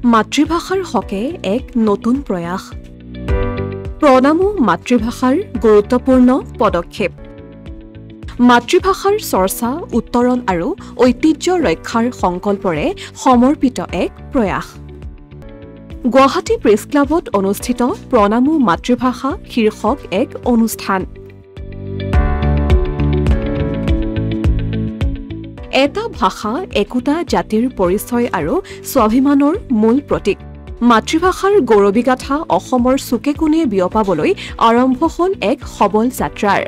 মাতৃভাষাৰ হকে এক নতুন প্ৰয়াস প্ৰণামো মাতৃভাষাৰ গুৰুত্বপূৰ্ণ পদক্ষেপ মাতৃভাষাৰ চৰ্চা উত্তৰণ আৰু ঐতিহ্য ৰক্ষাৰ সংকল্পৰে সমৰ্পিত এক প্ৰয়াস গুৱাহাটী প্ৰেছ ক্লাবত অনুষ্ঠিত প্ৰণামো মাতৃভাষা শীৰ্ষক এক অনুষ্ঠান এটা ভাষা একোটা জাতিৰ পৰিচয় আৰু স্বাভিমানৰ মূল প্ৰতীক মাতৃভাষাৰ গৌৰৱীগাথা অসমৰ চুকে কোণে বিয়পাবলৈ আৰম্ভ হ'ল এক সবল যাত্ৰাৰ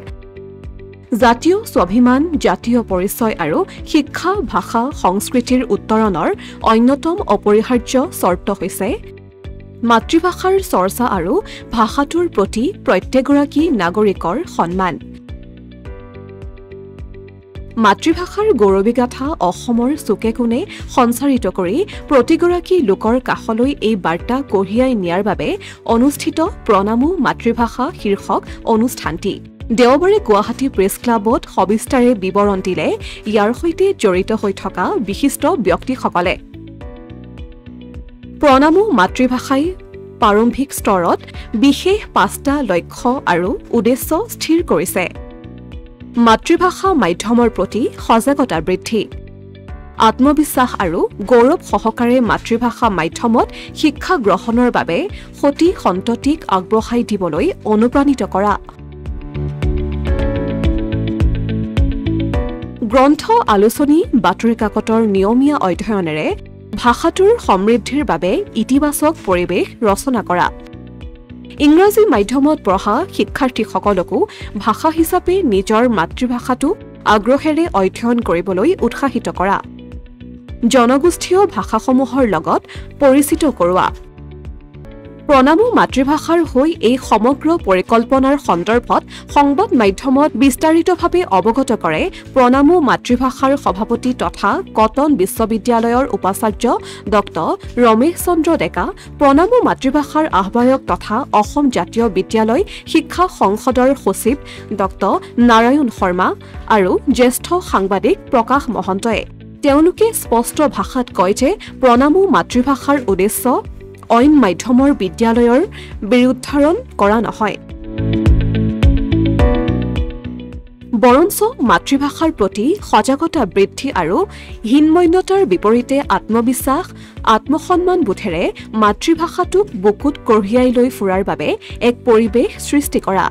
জাতীয় স্বাভিমান জাতীয় পৰিচয় আৰু শিক্ষা ভাষা সংস্কৃতিৰ উত্তৰণৰ অন্যতম অপৰিহাৰ্য চৰ্ত হৈছে মাতৃভাষাৰ চৰ্চা আৰু ভাষাটোৰ প্ৰতি প্ৰত্যেকগৰাকী নাগৰিকৰ সন্মান মাতৃভাষাৰ গৌৰৱীগাথা অসমৰ চুকে কোণে সঞ্চাৰিত কৰি প্ৰতিগৰাকী লোকৰ কাষলৈ এই বাৰ্তা কঢ়িয়াই নিয়াৰ বাবে অনুষ্ঠিত প্ৰণামো মাতৃভাষা শীৰ্ষক অনুষ্ঠানটি দেওবাৰে গুৱাহাটী প্ৰেছ ক্লাবত সবিস্তাৰে বিৱৰণ দিলে ইয়াৰ সৈতে জড়িত হৈ থকা বিশিষ্ট ব্যক্তিসকলে প্ৰণামো মাতৃভাষাই প্ৰাৰম্ভিক স্তৰত বিশেষ ৫টা লক্ষ্য আৰু উদ্দেশ্য স্থিৰ কৰিছে মাতৃভাষা মাধ্যমৰ প্ৰতি সজাগতা বৃদ্ধি আত্মবিশ্বাস আৰু গৌৰৱ সহকাৰে মাতৃভাষা মাধ্যমত শিক্ষা গ্ৰহণৰ বাবে সতি সন্ততিক আগবঢ়াই দিবলৈ অনুপ্ৰাণিত কৰা গ্ৰন্থ আলোচনী বাতৰি কাকতৰ নিয়মীয়া অধ্যয়নেৰে ভাষাটোৰ সমৃদ্ধিৰ বাবে ইতিবাচক পৰিৱেশ ৰচনা কৰা ইংৰাজী মাধ্যমত পঢ়া শিক্ষাৰ্থীসকলকো ভাষা হিচাপে নিজৰ মাতৃভাষাটো আগ্ৰহেৰে অধ্যয়ন কৰিবলৈ উৎসাহিত কৰা জনগোষ্ঠীয় ভাষাসমূহৰ লগত পৰিচিত কৰোৱা প্ৰণামো মাতৃভাষাৰ হৈ এই সমগ্ৰ পৰিকল্পনাৰ সন্দৰ্ভত সংবাদ মাধ্যমত বিস্তাৰিতভাৱে অৱগত কৰে প্ৰণামো মাতৃভাষাৰ সভাপতি তথা কটন বিশ্ববিদ্যালয়ৰ উপাচাৰ্য ডক্টৰ ৰমেশ চন্দ্ৰ ডেকা প্ৰণামো মাতৃভাষাৰ আহ্বায়ক তথা অসম জাতীয় বিদ্যালয় শিক্ষা সংসদৰ সচিব ডক্টৰ নাৰায়ণ শৰ্মা আৰু জ্যেষ্ঠ সাংবাদিক প্ৰকাশ মহন্তই তেওঁলোকে স্পষ্ট ভাষাত কয় যে প্ৰণামো মাতৃভাষাৰ উদ্দেশ্য অইন মাধ্যমৰ বিদ্যালয়ৰ বিৰুদ্ধাৰণ কৰা নহয় বৰঞ্চ মাতৃভাষাৰ প্ৰতি সজাগতা বৃদ্ধি আৰু হীনমন্যতাৰ বিপৰীতে আত্মবিশ্বাস আত্মসন্মান বোধেৰে মাতৃভাষাটোক বুকুত কঢ়িয়াই লৈ ফুৰাৰ বাবে এক পৰিৱেশ সৃষ্টি কৰা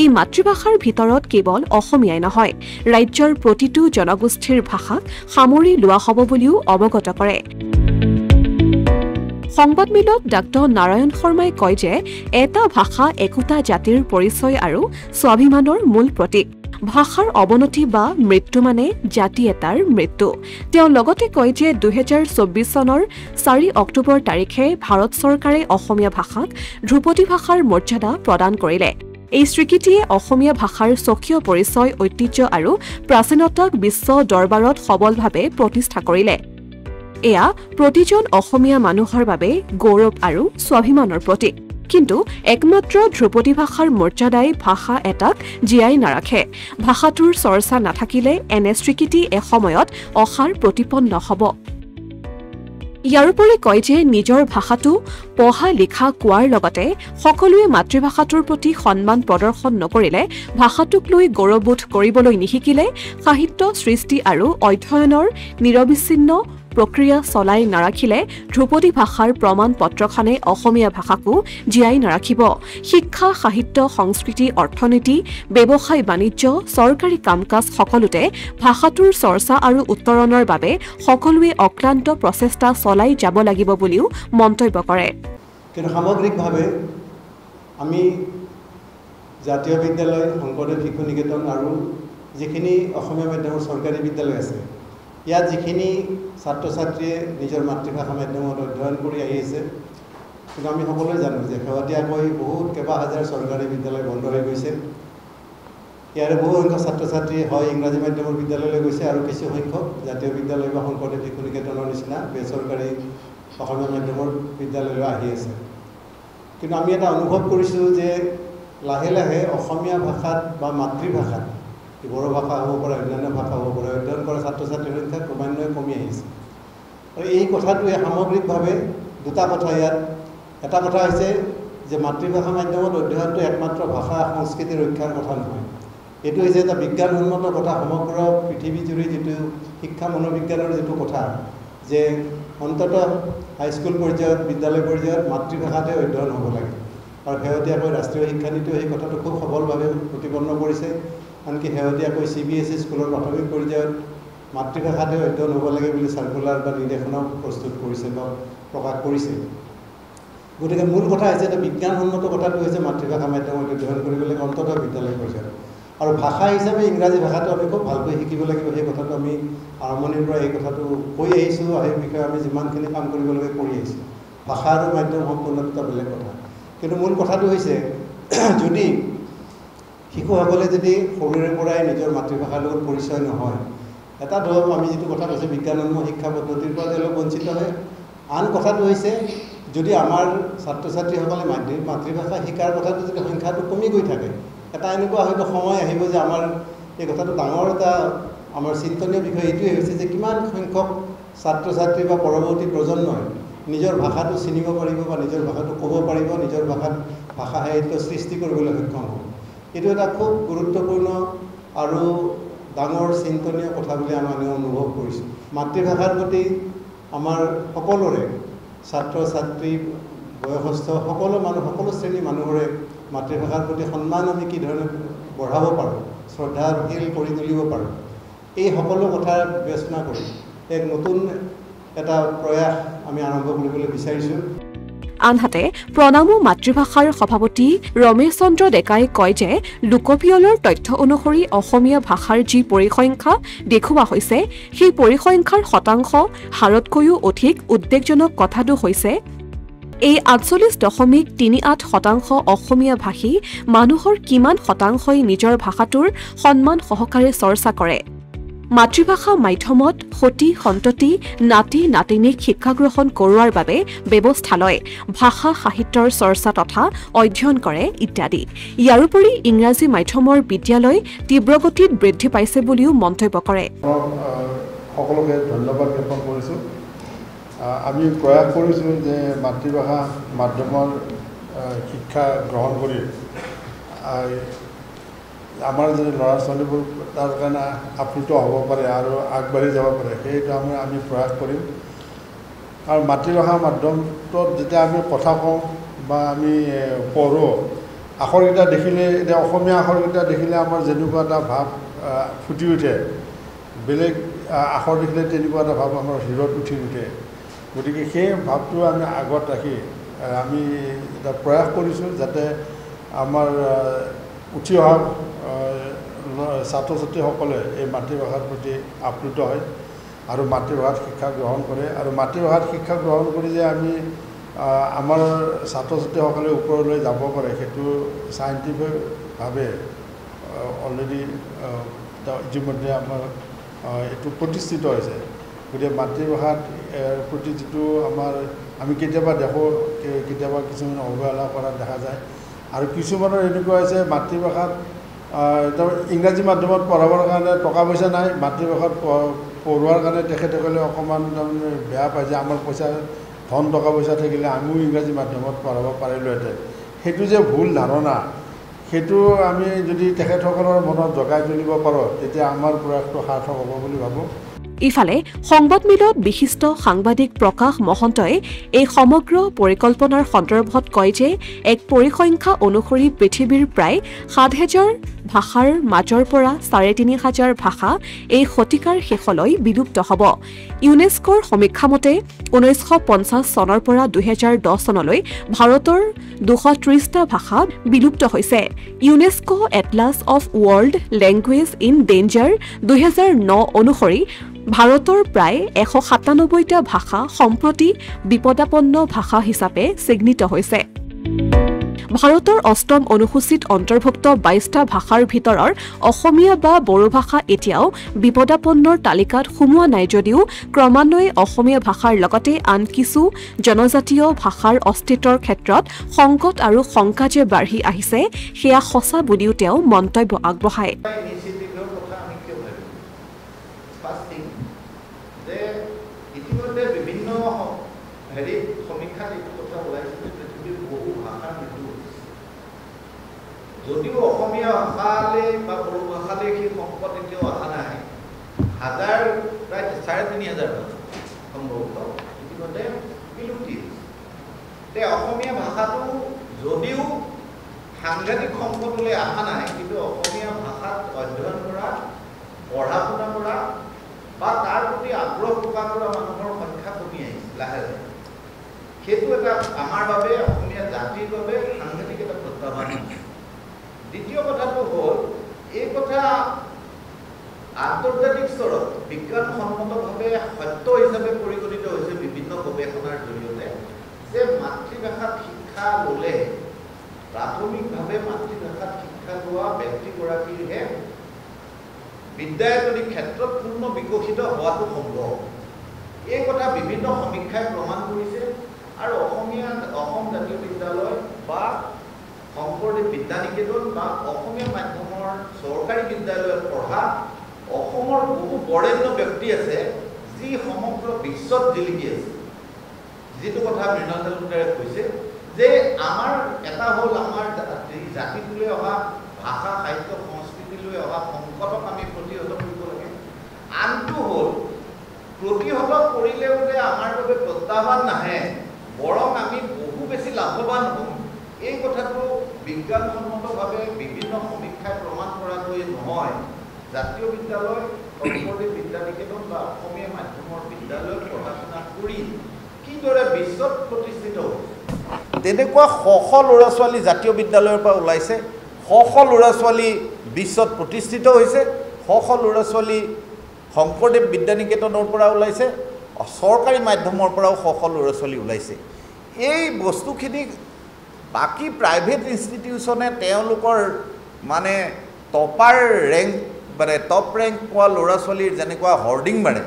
এই মাতৃভাষাৰ ভিতৰত কেৱল অসমীয়াই নহয় ৰাজ্যৰ প্ৰতিটো জনগোষ্ঠীৰ ভাষাক সামৰি লোৱা হ'ব বুলিও অৱগত কৰে সংবাদমেলত ডাক্তৰ নাৰায়ণ শৰ্মাই কয় যে এটা ভাষা একোটা জাতিৰ পৰিচয় আৰু স্বাভিমানৰ মূল প্ৰতীক ভাষাৰ অৱনতি বা মৃত্যু মানে জাতি এটাৰ মৃত্যু তেওঁ লগতে কয় যে ২০২৪ চনৰ ৪ অক্টোবৰ তাৰিখে ভাৰত চৰকাৰে অসমীয়া ভাষাক ধ্ৰুপদী ভাষাৰ মৰ্যাদা প্ৰদান কৰিলে এই স্বীকৃতিয়ে অসমীয়া ভাষাৰ স্বকীয় পৰিচয় ঐতিহ্য আৰু প্ৰাচীনতাক বিশ্ব দৰবাৰত সবলভাৱে প্ৰতিষ্ঠা কৰিলে এয়া প্ৰতিজন অসমীয়া মানুহৰ বাবে গৌৰৱ আৰু স্বাভিমানৰ প্ৰতীক কিন্তু একমাত্ৰ ধ্ৰুপদী ভাষাৰ মৰ্যাদাই ভাষা এটাক জীয়াই নাৰাখে ভাষাটোৰ চৰ্চা নাথাকিলে এনে স্বীকৃতি এসময়ত অসাৰ প্ৰতিপন্ন হ'ব ইয়াৰোপৰি কয় যে নিজৰ ভাষাটো পঢ়া লিখা কোৱাৰ লগতে সকলোৱে মাতৃভাষাটোৰ প্ৰতি সন্মান প্ৰদৰ্শন নকৰিলে ভাষাটোক লৈ গৌৰৱবোধ কৰিবলৈ নিশিকিলে সাহিত্য সৃষ্টি আৰু অধ্যয়নৰ নিৰবিচ্ছিন্ন প্ৰক্ৰিয়া চলাই নাৰাখিলে ধ্ৰুপদী ভাষাৰ প্ৰমাণ পত্ৰখনে অসমীয়া ভাষাকো জীয়াই নাৰাখিব শিক্ষা সাহিত্য সংস্কৃতি অৰ্থনীতি ব্যৱসায় বাণিজ্য চৰকাৰী কাম-কাজ সকলোতে ভাষাটোৰ চৰ্চা আৰু উত্তৰণৰ বাবে সকলোৱে অক্লান্ত প্ৰচেষ্টা চলাই যাব লাগিব বুলিও মন্তব্য কৰে কিন্তু সামগ্ৰিকভাৱে আমি জাতীয় বিদ্যালয় শংকৰদেৱ শিশু নিকেতন আৰু যিখিনি অসমীয়া মাধ্যমৰ চৰকাৰী বিদ্যালয় আছে ইয়াত যিখিনি ছাত্ৰ ছাত্ৰীয়ে নিজৰ মাতৃভাষা মাধ্যমত অধ্যয়ন কৰি আহিছে কিন্তু আমি সকলোৱে জানো যে শেহতীয়াকৈ বহুত কেইবা হাজাৰ চৰকাৰী বিদ্যালয় বন্ধ হৈ গৈছে ইয়াৰে বহু সংখ্যক ছাত্ৰ ছাত্ৰী হয় ইংৰাজী মাধ্যমৰ বিদ্যালয়লৈ গৈছে আৰু কিছু সংখ্যক জাতীয় বিদ্যালয় বা শংকৰদেৱ শিশু নিকেতনৰ নিচিনা বেচৰকাৰী অসমীয়া মাধ্যমৰ বিদ্যালয়লৈ আহি আছে কিন্তু আমি এটা অনুভৱ কৰিছোঁ যে লাহে লাহে অসমীয়া ভাষাত বা মাতৃভাষাত বড়ো ভাষা হ'ব পাৰে অন্যান্য ভাষা হ'ব পাৰে অধ্যয়ন কৰা ছাত্ৰ ছাত্ৰীৰ সংখ্যা ক্ৰমান্বয়ে কমি আহিছে আৰু এই কথাটোৱে সামগ্ৰিকভাৱে দুটা কথা ইয়াত এটা কথা হৈছে যে মাতৃভাষা মাধ্যমত অধ্যয়নটো একমাত্ৰ ভাষা সংস্কৃতি ৰক্ষাৰ কথা নহয় এইটো হৈছে এটা বিজ্ঞানসন্মত কথা সমগ্ৰ পৃথিৱী জুৰি যেটো শিক্ষা মনোবিজ্ঞানৰ যেটো কথা যে অন্ততঃ হাইস্কুল পৰ্যায়ত বিদ্যালয় পৰ্যায়ত মাতৃভাষাতে অধ্যয়ন হ'ব লাগে আৰু শেহতীয়াকৈ ৰাষ্ট্ৰীয় শিক্ষা নীতিয়ে এই কথাটো খুব সবলভাৱে প্ৰতিপন্ন কৰিছে আনকি শেহতীয়াকৈ CBSE স্কুলৰ প্ৰাথমিক পৰ্যায়ত মাতৃভাষাতে অধ্যয়ন হ'ব লাগে বুলি সাৰ্কুলাৰ বা নিৰ্দেশনা প্ৰস্তুত কৰিছে বা প্ৰকাশ কৰিছে গতিকে মূল কথা হৈছে এটা বিজ্ঞানসন্মত কথাটো হৈছে মাতৃভাষা মাধ্যমত অধ্যয়ন কৰিব লাগে অন্ততঃ বিদ্যালয় পৰ্যায়ত আৰু ভাষা হিচাপে ইংৰাজী ভাষাটো আমি খুব ভালকৈ শিকিব লাগিব সেই কথাটো আমি আৰম্ভণিৰ পৰা এই কথাটো কৈ আহিছোঁ আৰু এই বিষয়ে আমি যিমানখিনি কাম কৰিব লাগে কৰি আহিছোঁ ভাষা আৰু মাধ্যম সম্পূৰ্ণ দুটা বেলেগ কথা কিন্তু মূল কথাটো হৈছে যদি শিশুসকলে যদি সৰুৰে পৰাই নিজৰ মাতৃভাষাৰ লগত পৰিচয় নহয় এটা ধৰক আমি যেটো কথা কৈছোঁ বিজ্ঞানসন্মত শিক্ষা পদ্ধতিৰ পৰা তেওঁলোক বঞ্চিত হয় আন কথাটো হৈছে যদি আমাৰ ছাত্ৰ ছাত্ৰীসকলে মাতৃভাষা শিকাৰ কথাটো যদি সংখ্যাটো কমি গৈ থাকে এটা এনেকুৱা হয়তো সময় আহিব যে আমাৰ এই কথাটো ডাঙৰ এটা আমাৰ চিন্তনীয় বিষয় এইটোৱে হৈছে যে কিমান সংখ্যক ছাত্ৰ ছাত্ৰী বা পৰৱৰ্তী প্ৰজন্মই নিজৰ ভাষাটো চিনিব পাৰিব বা নিজৰ ভাষাটো ক'ব পাৰিব নিজৰ ভাষা সাহিত্য সৃষ্টি কৰিবলৈ সক্ষম হ'ব এইটো এটা খুব গুৰুত্বপূৰ্ণ আৰু ডাঙৰ চিন্তনীয় কথা বুলি আমি অনুভৱ কৰিছোঁ মাতৃভাষাৰ প্ৰতি আমাৰ সকলোৰে ছাত্ৰ ছাত্ৰী বয়সস্থ সকলো মানুহ সকলো শ্ৰেণীৰ মানুহৰে মাতৃভাষাৰ প্ৰতি সন্মান আমি কি ধৰণে বঢ়াব পাৰোঁ শ্ৰদ্ধাশীল কৰি তুলিব পাৰোঁ এই সকলো কথা বিবেচনা কৰি এক নতুন এটা প্ৰয়াস আমি আৰম্ভ কৰিবলৈ বিচাৰিছোঁ আনহাতে প্ৰণামো মাতৃভাষাৰ সভাপতি ৰমেশ চন্দ্ৰ ডেকাই কয় যে লোকপিয়লৰ তথ্য অনুসৰি অসমীয়া ভাষাৰ যি পৰিসংখ্যা দেখুওৱা হৈছে সেই পৰিসংখ্যাৰ শতাংশ হাৰতকৈও অধিক উদ্বেগজনক কথাটো হৈছে এই ৪৮.৩৮% অসমীয়া ভাষী মানুহৰ কিমান শতাংশই নিজৰ ভাষাটোৰ সন্মান সহকাৰে চৰ্চা কৰে মাতৃভাষা মাধ্যমত সতী সন্ততি নাতি নাতিনীক শিক্ষা গ্ৰহণ কৰোৱাৰ বাবে ব্যৱস্থা লয় ভাষা সাহিত্যৰ চৰ্চা তথা অধ্যয়ন কৰে ইত্যাদি ইয়াৰোপৰি ইংৰাজী মাধ্যমৰ বিদ্যালয় তীব্ৰগতিত বৃদ্ধি পাইছে বুলিও মন্তব্য কৰে সকলোকে ধন্যবাদ জ্ঞাপন কৰিছোঁ আমি প্ৰয়াস কৰিছোঁ যে মাতৃভাষা মাধ্যমৰ শিক্ষা গ্ৰহণ কৰি আমাৰ যে ল'ৰা ছোৱালীবোৰ তাৰ কাৰণে আপ্লুত হ'ব পাৰে আৰু আগবাঢ়ি যাব পাৰে সেইটো আমি প্ৰয়াস কৰিম আৰু মাতৃভাষা মাধ্যমটোত যেতিয়া আমি কথা কওঁ বা আমি পঢ়োঁ আখৰকেইটা দেখিলে এতিয়া অসমীয়া আখৰকেইটা দেখিলে আমাৰ যেনেকুৱা এটা ভাৱ ফুটি উঠে বেলেগ আখৰ দেখিলে তেনেকুৱা এটা ভাৱ আমাৰ হৃদয়ত উঠি উঠে গতিকে সেই ভাৱটো আমি আগত ৰাখি আমি এটা প্ৰয়াস কৰিছোঁ যাতে আমাৰ উঠি অহা ছাত্ৰ ছাত্ৰীসকলে এই মাতৃভাষাৰ প্ৰতি আপ্লুত হয় আৰু মাতৃভাষাত শিক্ষা গ্ৰহণ কৰে আৰু মাতৃভাষাত শিক্ষা গ্ৰহণ কৰি যে আমি আমাৰ ছাত্ৰ ছাত্ৰীসকলে ওপৰলৈ যাব পাৰে সেইটো চাইণ্টিফিকভাৱে অলৰেডি ইতিমধ্যে আমাৰ এইটো প্ৰতিষ্ঠিত হৈছে গতিকে মাতৃভাষাত প্ৰতি যিটো আমাৰ আমি কেতিয়াবা দেখোঁ কেতিয়াবা কিছুমান অৱহেলা কৰা দেখা যায় আৰু কিছুমানৰ এনেকুৱা হৈছে মাতৃভাষাত ইংৰাজী মাধ্যমত পঢ়াবৰ কাৰণে টকা পইচা নাই মাতৃভাষাত পঢ়োৱাৰ কাৰণে তেখেতসকলে অকণমান তাৰমানে বেয়া পায় যে আমাৰ পইচা ধন টকা পইচা থাকিলে আমিও ইংৰাজী মাধ্যমত পঢ়াব পাৰিলোহেঁতেন সেইটো যে ভুল ধাৰণা সেইটো আমি যদি তেখেতসকলৰ মনত জগাই তুলিব পাৰোঁ তেতিয়া আমাৰ প্ৰয়াসটো সাৰ্থক হ'ব বুলি ভাবোঁ ইফালে সংবাদমেলত বিশিষ্ট সাংবাদিক প্ৰকাশ মহন্তই এই সমগ্ৰ পৰিকল্পনাৰ সন্দৰ্ভত কয় যে এক পৰিসংখ্যা অনুসৰি পৃথিৱীৰ প্ৰায় ৭,০০০ ভাষাৰ মাজৰ পৰা ৩,৫০০ ভাষা এই শতিকাৰ শেষলৈ বিলুপ্ত হ'ব ইউনেস্কোৰ সমীক্ষা মতে ১৯৫০ চনৰ পৰা ২০১০ চনলৈ ভাৰতৰ ২৩০টা ভাষা বিলুপ্ত হৈছে UNESCO Atlas of world language in danger ২০০৯ অনুসৰি ভাৰতৰ প্ৰায় ১৯৭টা ভাষা সম্প্ৰতি বিপদাপন্ন ভাষা হিচাপে চিহ্নিত হৈছে ভাৰতৰ অষ্টম অনুসূচীত অন্তৰ্ভুক্ত ২২টা ভাষাৰ ভিতৰৰ অসমীয়া বা বড়ো ভাষা এতিয়াও বিপদাপন্নৰ তালিকাত সোমোৱা নাই যদিও ক্ৰমান্বয়ে অসমীয়া ভাষাৰ লগতে আন কিছু জনজাতীয় ভাষাৰ অস্তিত্বৰ ক্ষেত্ৰত সংকট আৰু শংকা যে বাঢ়ি আহিছে সেয়া সঁচা বুলিও তেওঁ মন্তব্য আগবঢ়ায় যে ইতিমধ্যে বিভিন্ন সমীক্ষা সমীক্ষাত এইটো কথা ওলাইছে যে পৃথিৱীৰ বহু ভাষাৰ মৃত্যু হৈছে যদিও অসমীয়া ভাষালৈ বা বড়ো ভাষালৈ সেই সংকট এতিয়াও অহা নাই হাজাৰ প্ৰায় ৩,৫০০ সম্ভৱতঃ ইতিমধ্যে বিলুপ্তি হৈছে অসমীয়া ভাষাটো যদিও সাংঘাতিক সংকটলৈ অহা নাই কিন্তু অসমীয়া ভাষাত অধ্যয়ন কৰা পঢ়া শুনা কৰা বা তাৰ প্ৰতি আগ্ৰহ প্ৰকাশ কৰা মানুহৰ সংখ্যা কমি আহিছে লাহে লাহে সেইটো এটা আমাৰ বাবে অসমীয়া জাতিৰ বাবে সাংঘাতিক এটা প্ৰত্যাহ্বান দ্বিতীয় কথাটো হ'ল এই কথা আন্তৰ্জাতিক স্তৰত বিজ্ঞানসন্মতভাৱে সত্য হিচাপে পৰিগণিত হৈছে বিভিন্ন গৱেষণাৰ জৰিয়তে যে মাতৃভাষাত শিক্ষা ল'লে প্ৰাথমিকভাৱে মাতৃভাষাত শিক্ষা লোৱা ব্যক্তিগৰাকীৰহে বিদ্যায়তনিক ক্ষেত্ৰত পূৰ্ণ বিকশিত হোৱাটো সম্ভৱ এই কথা বিভিন্ন সমীক্ষাই প্ৰমাণ কৰিছে আৰু অসম জাতীয় বিদ্যালয় বা শংকৰদেৱ বিদ্যা নিকেতন বা অসমীয়া মাধ্যমৰ চৰকাৰী বিদ্যালয়ত পঢ়া অসমৰ বহু বৰেণ্য ব্যক্তি আছে যি সমগ্ৰ বিশ্বত জিলিকি আছে যিটো কথা মৃণাল তালুকদাৰে কৈছে যে আমাৰ এটা হ'ল আমাৰ জাতিটোলৈ অহা ভাষা সাহিত্য সংস্কৃতিলৈ অহা সংকটক আমি প্ৰতিহত কৰিব লাগে আনটো হ'ল প্ৰতিহত কৰিলেও যে আমাৰ বাবে প্ৰত্যাহ্বান নাহে বৰং আমি বহু বেছি লাভৱান হ'ম এই কথাটো বিজ্ঞানসন্মতভাৱে বিভিন্ন সমীক্ষাই প্ৰমাণ কৰাটোৱে নহয় জাতীয় বিদ্যালয় শংকৰদেৱ বিদ্যা নিকেতন বা অসমীয়া মাধ্যমৰ বিদ্যালয়ত পঢ়া শুনা কৰি কিদৰে বিশ্বত প্ৰতিষ্ঠিত হৈছে তেনেকুৱা শ ল'ৰা ছোৱালী জাতীয় বিদ্যালয়ৰ পৰা ওলাইছে শ ল'ৰা ছোৱালী বিশ্বত প্ৰতিষ্ঠিত হৈছে শ ল'ৰা ছোৱালী শংকৰদেৱ বিদ্যা নিকেতনৰ পৰা ওলাইছে চৰকাৰী মাধ্যমৰ পৰাও শ ল'ৰা ছোৱালী ওলাইছে এই বস্তুখিনি বাকী প্ৰাইভেট ইনষ্টিটিউশ্যনে তেওঁলোকৰ মানে টপাৰ ৰেংক মানে টপ ৰেংক পোৱা ল'ৰা ছোৱালীৰ যেনেকুৱা হৰ্ডিং মাৰে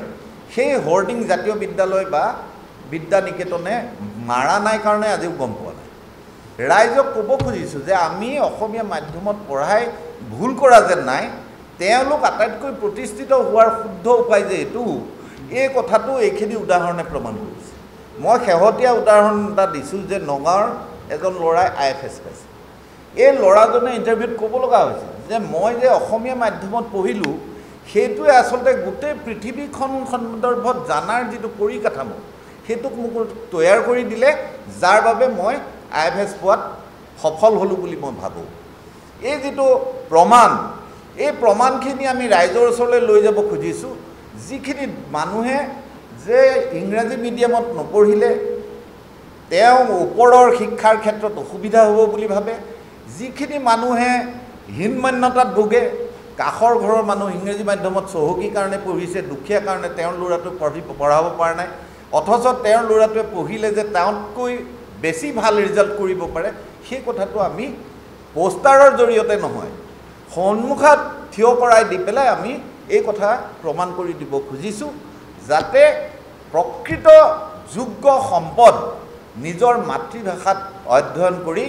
সেই হৰ্ডিং জাতীয় বিদ্যালয় বা বিদ্যা নিকেতনে মাৰা নাই কাৰণে আজিও গম পোৱা নাই ৰাইজক ক'ব খুজিছোঁ যে আমি অসমীয়া মাধ্যমত পঢ়াই ভুল কৰা যেন নাই তেওঁলোক আটাইতকৈ প্ৰতিষ্ঠিত হোৱাৰ শুদ্ধ উপায় যে এইটো এই কথাটো এইখিনি উদাহৰণে প্ৰমাণ কৰিছে মই শেহতীয়া উদাহৰণ এটা দিছোঁ যে নগাঁৱৰ এজন ল'ৰাই IFS পাইছে এই ল'ৰাজনে ইণ্টাৰভিউত ক'ব লগা হৈছে যে মই যে অসমীয়া মাধ্যমত পঢ়িলোঁ সেইটোৱে আচলতে গোটেই পৃথিৱীখন সন্দৰ্ভত জানাৰ যিটো পৰিকাঠামো সেইটোক মোক তৈয়াৰ কৰি দিলে যাৰ বাবে মই IFS পোৱাত সফল হ'লোঁ বুলি মই ভাবোঁ এই যিটো প্ৰমাণ এই প্ৰমাণখিনি আমি ৰাইজৰ ওচৰলৈ লৈ যাব খুজিছোঁ যিখিনি মানুহে যে ইংৰাজী মিডিয়ামত নপঢ়িলে তেওঁ ওপৰৰ শিক্ষাৰ ক্ষেত্ৰত অসুবিধা হ'ব বুলি ভাবে যিখিনি মানুহে হীনমান্যতাত ভোগে কাষৰ ঘৰৰ মানুহ ইংৰাজী মাধ্যমত চহকীৰ কাৰণে পঢ়িছে দুখীয়া কাৰণে তেওঁৰ ল'ৰাটোক পঢ়াব পৰা নাই অথচ তেওঁৰ ল'ৰাটোৱে পঢ়িলে যে তেওঁতকৈ বেছি ভাল ৰিজাল্ট কৰিব পাৰে সেই কথাটো আমি পোষ্টাৰৰ জৰিয়তে নহয় সন্মুখত থিয় কৰাই দি পেলাই আমি এই কথা প্ৰমাণ কৰি দিব খুজিছোঁ যাতে প্ৰকৃত যোগ্য সম্পদ নিজৰ মাতৃভাষাত অধ্যয়ন কৰি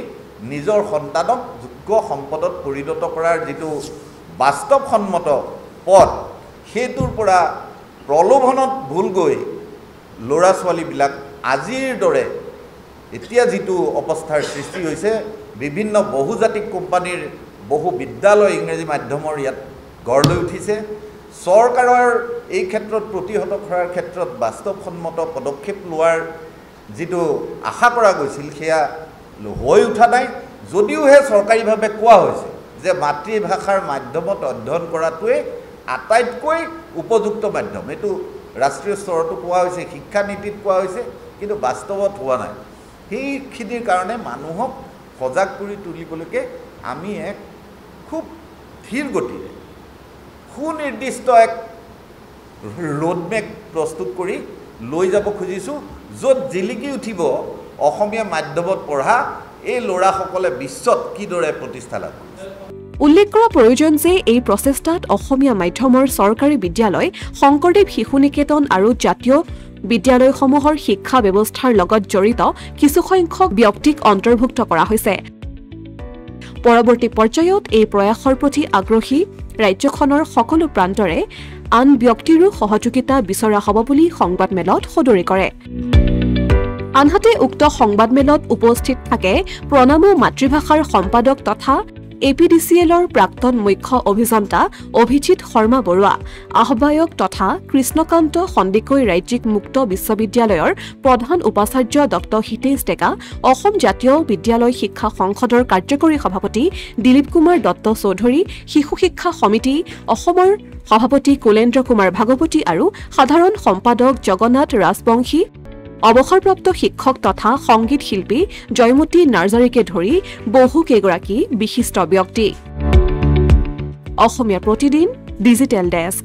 নিজৰ সন্তানক যোগ্য সম্পদত পৰিণত কৰাৰ যিটো বাস্তৱসন্মত পথ সেইটোৰ পৰা প্ৰলোভনত ভুল গৈ ল'ৰা ছোৱালীবিলাক আজিৰ দৰে এতিয়া যিটো অৱস্থাৰ সৃষ্টি হৈছে বিভিন্ন বহুজাতিক কোম্পানীৰ বহু বিদ্যালয় ইংৰাজী মাধ্যমৰ ইয়াত গঢ় লৈ উঠিছে চৰকাৰৰ এই ক্ষেত্ৰত প্ৰতিহত কৰাৰ ক্ষেত্ৰত বাস্তৱসন্মত পদক্ষেপ লোৱাৰ যিটো আশা কৰা গৈছিল সেয়া হৈ উঠা নাই যদিওহে চৰকাৰীভাৱে কোৱা হৈছে যে মাতৃভাষাৰ মাধ্যমত অধ্যয়ন কৰাটোৱে আটাইতকৈ উপযুক্ত মাধ্যম এইটো ৰাষ্ট্ৰীয় স্তৰতো কোৱা হৈছে শিক্ষা নীতিত কোৱা হৈছে কিন্তু বাস্তৱত হোৱা নাই সেইখিনিৰ কাৰণে মানুহক সজাগ কৰি তুলিবলৈকে আমি এক খুব ধীৰ গতিৰে সুনিৰ্দিষ্ট এক ৰোডমেপ প্ৰস্তুত কৰি লৈ যাব খুজিছোঁ য'ত জিলিকি উঠিব অসমীয়া মাধ্যমত পঢ়া এই ল'ৰাসকলে বিশ্বত কিদৰে প্ৰতিষ্ঠা লাভ কৰিছে উল্লেখ কৰা প্ৰয়োজন যে এই প্ৰচেষ্টাত অসমীয়া মাধ্যমৰ চৰকাৰী বিদ্যালয় শংকৰদেৱ শিশু নিকেতন আৰু জাতীয় বিদ্যালয়সমূহৰ শিক্ষা ব্যৱস্থাৰ লগত জড়িত কিছুসংখ্যক ব্যক্তিক অন্তৰ্ভুক্ত কৰা হৈছে পৰৱৰ্তী পৰ্যায়ত এই প্ৰয়াসৰ প্ৰতি আগ্ৰহী ৰাজ্যখনৰ সকলো প্ৰান্তৰে আন ব্যক্তিৰো সহযোগিতা বিচৰা হ'ব বুলি সংবাদমেলত সদৰি কৰে আনহাতে উক্ত সংবাদমেলত উপস্থিত থাকে প্ৰণামো মাতৃভাষাৰ সম্পাদক তথা APDCLৰ প্ৰাক্তন মুখ্য অভিযন্তা অভিজিৎ শৰ্মা বৰুৱা, আহ্বায়ক তথা কৃষ্ণকান্ত সন্দিকৈ ৰাজ্যিক মুক্ত বিশ্ববিদ্যালয়ৰ প্ৰধান উপাচাৰ্য ডক্টৰ হিতেশ ডেকা, অসম জাতীয় বিদ্যালয় শিক্ষা সংসদৰ কাৰ্যকৰী সভাপতি দিলীপ কুমাৰ দত্ত চৌধুৰী, শিশু শিক্ষা সমিতি অসমৰ সভাপতি কুলেন্দ্ৰ কুমাৰ ভাগৱতী আৰু সাধাৰণ সম্পাদক জগন্নাথ ৰাজবংশী, অৱসৰপ্ৰাপ্ত শিক্ষক তথা সংগীত শিল্পী জয়মতী নাৰ্জাৰীকে ধৰি বহুকেইগৰাকী বিশিষ্ট ব্যক্তি। Asomiya Pratidin digital desk.